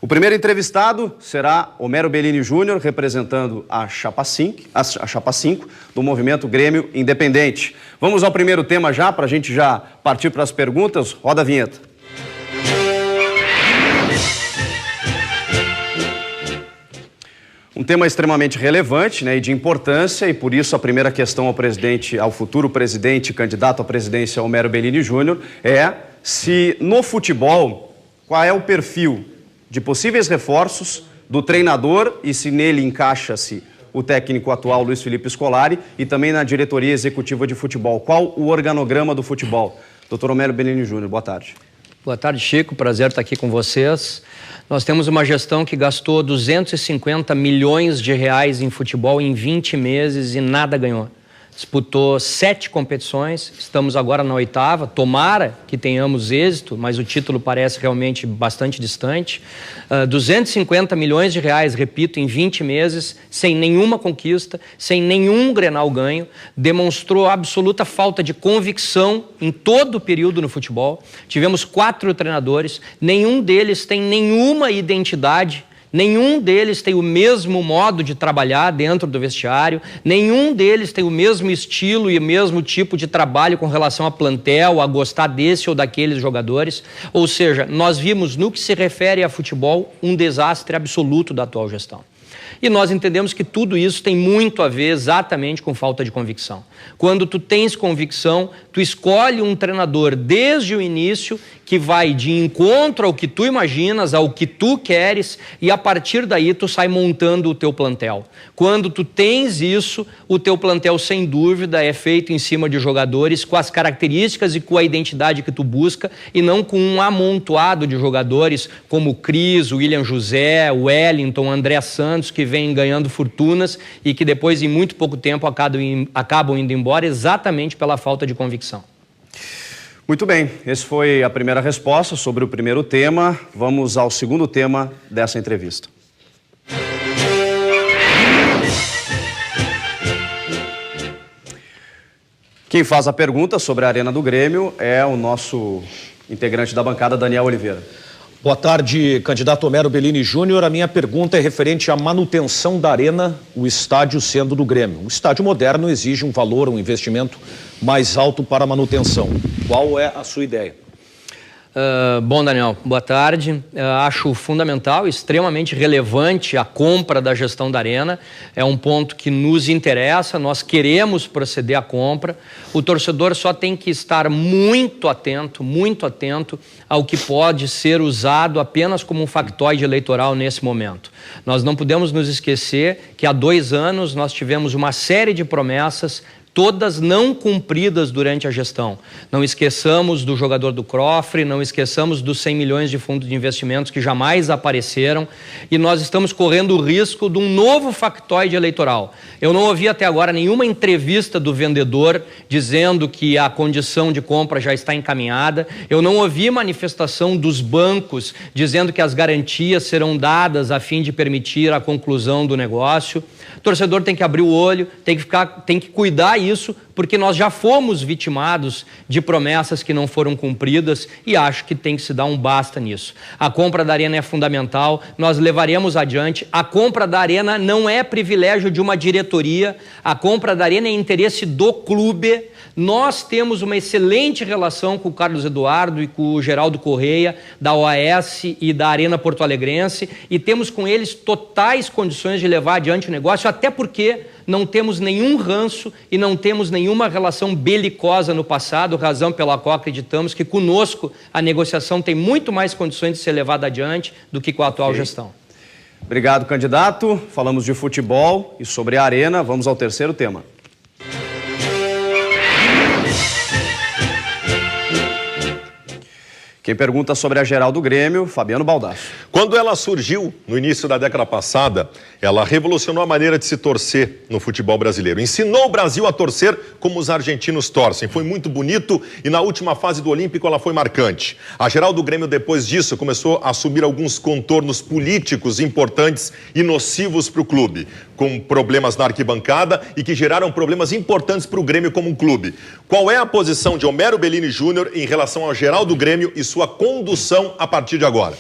O primeiro entrevistado será Homero Bellini Júnior, representando a Chapa 5 do Movimento Grêmio Independente. Vamos ao primeiro tema já, para a gente já partir para as perguntas. Roda a vinheta. Um tema extremamente relevante, né, e de importância, e por isso a primeira questão ao futuro presidente, candidato à presidência, Homero Bellini Júnior, é se no futebol, qual é o perfil de possíveis reforços do treinador e se nele encaixa-se o técnico atual Luiz Felipe Scolari e também na diretoria executiva de futebol. Qual o organograma do futebol? Dr. Homero Bellini Júnior, boa tarde. Boa tarde, Chico. Prazer estar aqui com vocês. Nós temos uma gestão que gastou 250 milhões de reais em futebol em 20 meses e nada ganhou. Disputou 7 competições, estamos agora na 8ª, tomara que tenhamos êxito, mas o título parece realmente bastante distante. 250 milhões de reais, repito, em 20 meses, sem nenhuma conquista, sem nenhum Grenal ganho, demonstrou absoluta falta de convicção em todo o período no futebol. Tivemos 4 treinadores, nenhum deles tem nenhuma identidade. Nenhum deles tem o mesmo modo de trabalhar dentro do vestiário, nenhum deles tem o mesmo estilo e o mesmo tipo de trabalho com relação a plantel, a gostar desse ou daqueles jogadores. Ou seja, nós vimos, no que se refere a futebol, um desastre absoluto da atual gestão. E nós entendemos que tudo isso tem muito a ver exatamente com falta de convicção. Quando tu tens convicção, tu escolhe um treinador desde o início que vai de encontro ao que tu imaginas, ao que tu queres, e a partir daí tu sai montando o teu plantel. Quando tu tens isso, o teu plantel sem dúvida é feito em cima de jogadores com as características e com a identidade que tu busca e não com um amontoado de jogadores como o Cris, o William José, o Wellington, o André Santos, que vêm ganhando fortunas e que depois em muito pouco tempo acabam indo embora exatamente pela falta de convicção. Muito bem, essa foi a primeira resposta sobre o primeiro tema. Vamos ao segundo tema dessa entrevista. Quem faz a pergunta sobre a Arena do Grêmio é o nosso integrante da bancada, Daniel Oliveira. Boa tarde, candidato Homero Bellini Júnior. A minha pergunta é referente à manutenção da Arena, o estádio sendo do Grêmio. O estádio moderno exige um valor, um investimento mais alto para a manutenção. Qual é a sua ideia? Bom, Daniel, boa tarde. Acho fundamental, extremamente relevante a compra da gestão da Arena. É um ponto que nos interessa, nós queremos proceder à compra. O torcedor só tem que estar muito atento ao que pode ser usado apenas como um factoide eleitoral nesse momento. Nós não podemos nos esquecer que há 2 anos nós tivemos uma série de promessas, todas não cumpridas durante a gestão. Não esqueçamos do jogador do Crofre, não esqueçamos dos 100 milhões de fundos de investimentos que jamais apareceram, e nós estamos correndo o risco de um novo factoide eleitoral. Eu não ouvi até agora nenhuma entrevista do vendedor dizendo que a condição de compra já está encaminhada. Eu não ouvi manifestação dos bancos dizendo que as garantias serão dadas a fim de permitir a conclusão do negócio. O torcedor tem que abrir o olho, tem que cuidar isso, porque nós já fomos vitimados de promessas que não foram cumpridas e acho que tem que se dar um basta nisso. A compra da Arena é fundamental, nós levaremos adiante. A compra da Arena não é privilégio de uma diretoria, a compra da Arena é interesse do clube. Nós temos uma excelente relação com o Carlos Eduardo e com o Geraldo Correia, da OAS e da Arena Porto Alegrense, e temos com eles totais condições de levar adiante o negócio, até porque não temos nenhum ranço e não temos nenhuma relação belicosa no passado, razão pela qual acreditamos que conosco a negociação tem muito mais condições de ser levada adiante do que com a atual gestão. Obrigado, candidato. Falamos de futebol e sobre a Arena. Vamos ao terceiro tema. Quem pergunta sobre a geral do Grêmio, Fabiano Baldasso. Quando ela surgiu no início da década passada, ela revolucionou a maneira de se torcer no futebol brasileiro. Ensinou o Brasil a torcer como os argentinos torcem. Foi muito bonito e na última fase do Olímpico ela foi marcante. A geral do Grêmio, depois disso, começou a assumir alguns contornos políticos importantes e nocivos para o clube, com problemas na arquibancada e que geraram problemas importantes para o Grêmio como um clube. Qual é a posição de Homero Bellini Júnior em relação ao geral do Grêmio e sua condução a partir de agora?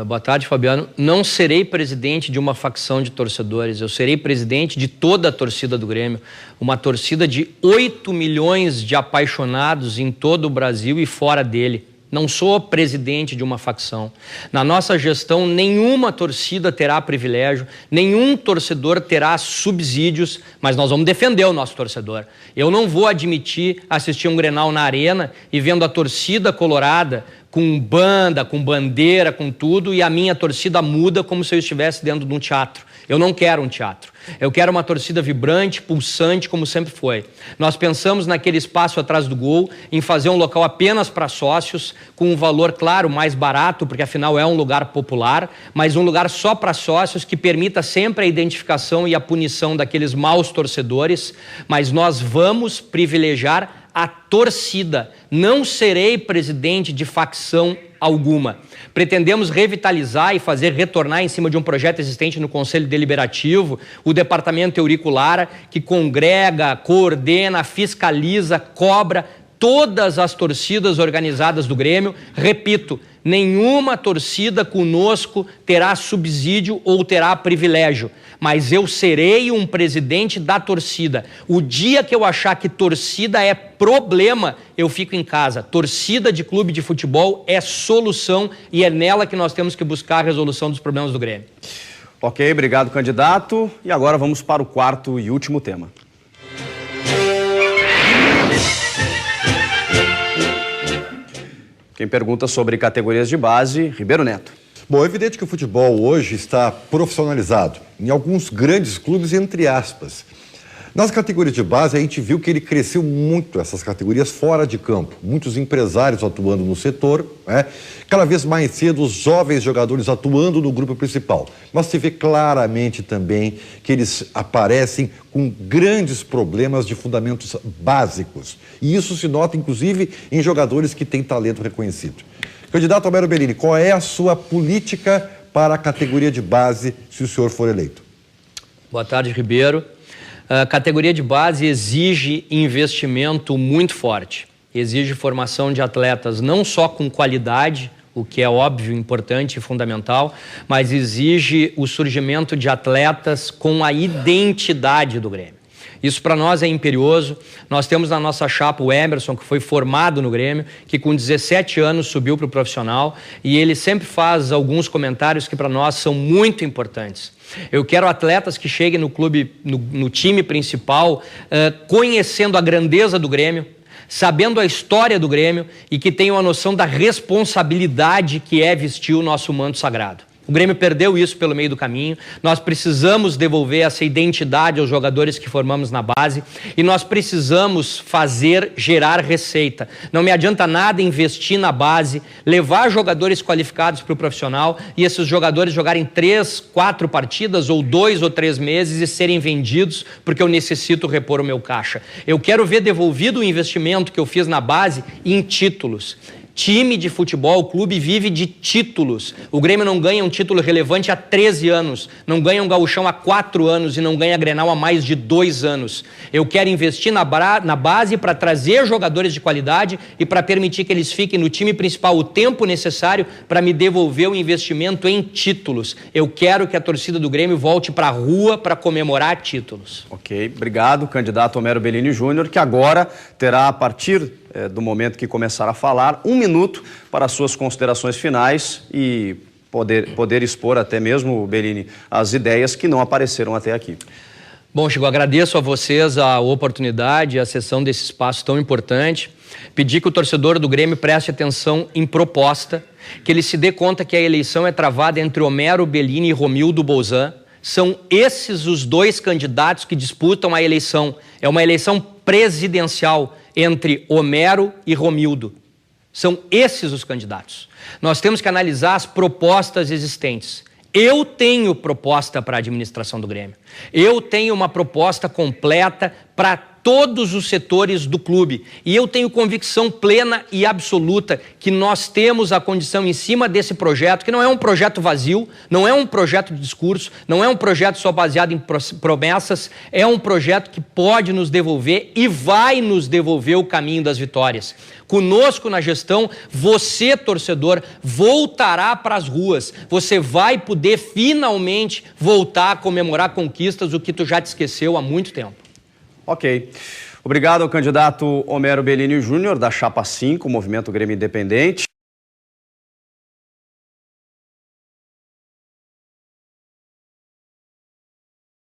Boa tarde, Fabiano. Não serei presidente de uma facção de torcedores, eu serei presidente de toda a torcida do Grêmio, uma torcida de 8 milhões de apaixonados em todo o Brasil e fora dele. Não sou presidente de uma facção. Na nossa gestão, nenhuma torcida terá privilégio, nenhum torcedor terá subsídios, mas nós vamos defender o nosso torcedor. Eu não vou admitir assistir um Grenal na arena e vendo a torcida colorada com banda, com bandeira, com tudo, e a minha torcida muda como se eu estivesse dentro de um teatro. Eu não quero um teatro. Eu quero uma torcida vibrante, pulsante, como sempre foi. Nós pensamos naquele espaço atrás do gol, em fazer um local apenas para sócios, com um valor, claro, mais barato, porque afinal é um lugar popular, mas um lugar só para sócios que permita sempre a identificação e a punição daqueles maus torcedores, mas nós vamos privilegiar a torcida. Não serei presidente de facção alguma. Pretendemos revitalizar e fazer retornar em cima de um projeto existente no Conselho Deliberativo, o Departamento Euricular, que congrega, coordena, fiscaliza, cobra todas as torcidas organizadas do Grêmio. Repito, nenhuma torcida conosco terá subsídio ou terá privilégio, mas eu serei um presidente da torcida. O dia que eu achar que torcida é problema, eu fico em casa. Torcida de clube de futebol é solução e é nela que nós temos que buscar a resolução dos problemas do Grêmio. Ok, obrigado, candidato. E agora vamos para o quarto e último tema. Quem pergunta sobre categorias de base, Ribeiro Neto. Bom, é evidente que o futebol hoje está profissionalizado, em alguns grandes clubes, entre aspas. Nas categorias de base, a gente viu que ele cresceu muito, essas categorias fora de campo. Muitos empresários atuando no setor, né? Cada vez mais cedo os jovens jogadores atuando no grupo principal. Mas se vê claramente também que eles aparecem com grandes problemas de fundamentos básicos. E isso se nota, inclusive, em jogadores que têm talento reconhecido. Candidato Homero Bellini, qual é a sua política para a categoria de base se o senhor for eleito? Boa tarde, Ribeiro. A categoria de base exige investimento muito forte. Exige formação de atletas não só com qualidade, o que é óbvio, importante e fundamental, mas exige o surgimento de atletas com a identidade do Grêmio. Isso para nós é imperioso. Nós temos na nossa chapa o Emerson, que foi formado no Grêmio, que com 17 anos subiu para o profissional, e ele sempre faz alguns comentários que para nós são muito importantes. Eu quero atletas que cheguem no clube, no time principal, conhecendo a grandeza do Grêmio, sabendo a história do Grêmio e que tenham a noção da responsabilidade que é vestir o nosso manto sagrado. O Grêmio perdeu isso pelo meio do caminho. Nós precisamos devolver essa identidade aos jogadores que formamos na base e nós precisamos gerar receita. Não me adianta nada investir na base, levar jogadores qualificados para o profissional e esses jogadores jogarem 3, 4 partidas ou 2 ou 3 meses e serem vendidos porque eu necessito repor o meu caixa. Eu quero ver devolvido o investimento que eu fiz na base em títulos. Time de futebol, o clube vive de títulos. O Grêmio não ganha um título relevante há 13 anos, não ganha um gauchão há 4 anos e não ganha Grenal há mais de 2 anos. Eu quero investir na base para trazer jogadores de qualidade e para permitir que eles fiquem no time principal o tempo necessário para me devolver o investimento em títulos. Eu quero que a torcida do Grêmio volte para a rua para comemorar títulos. Ok, obrigado, candidato Homero Bellini Júnior, que agora terá, a partir do momento que começar a falar, 1 minuto para as suas considerações finais e poder expor até mesmo, Bellini, as ideias que não apareceram até aqui. Bom, Chico, agradeço a vocês a oportunidade, a cessão desse espaço tão importante. Pedir que o torcedor do Grêmio preste atenção em proposta, que ele se dê conta que a eleição é travada entre Homero Bellini e Romildo Bolzan. São esses os 2 candidatos que disputam a eleição. É uma eleição presidencial entre Homero e Romildo. São esses os candidatos. Nós temos que analisar as propostas existentes. Eu tenho proposta para a administração do Grêmio. Eu tenho uma proposta completa para todos os setores do clube. E eu tenho convicção plena e absoluta que nós temos a condição em cima desse projeto, que não é um projeto vazio, não é um projeto de discurso, não é um projeto só baseado em promessas, é um projeto que pode nos devolver e vai nos devolver o caminho das vitórias. Conosco na gestão, você, torcedor, voltará para as ruas. Você vai poder finalmente voltar a comemorar conquistas, o que tu já te esqueceu há muito tempo. Ok. Obrigado ao candidato Homero Bellini Júnior, da Chapa 5, Movimento Grêmio Independente.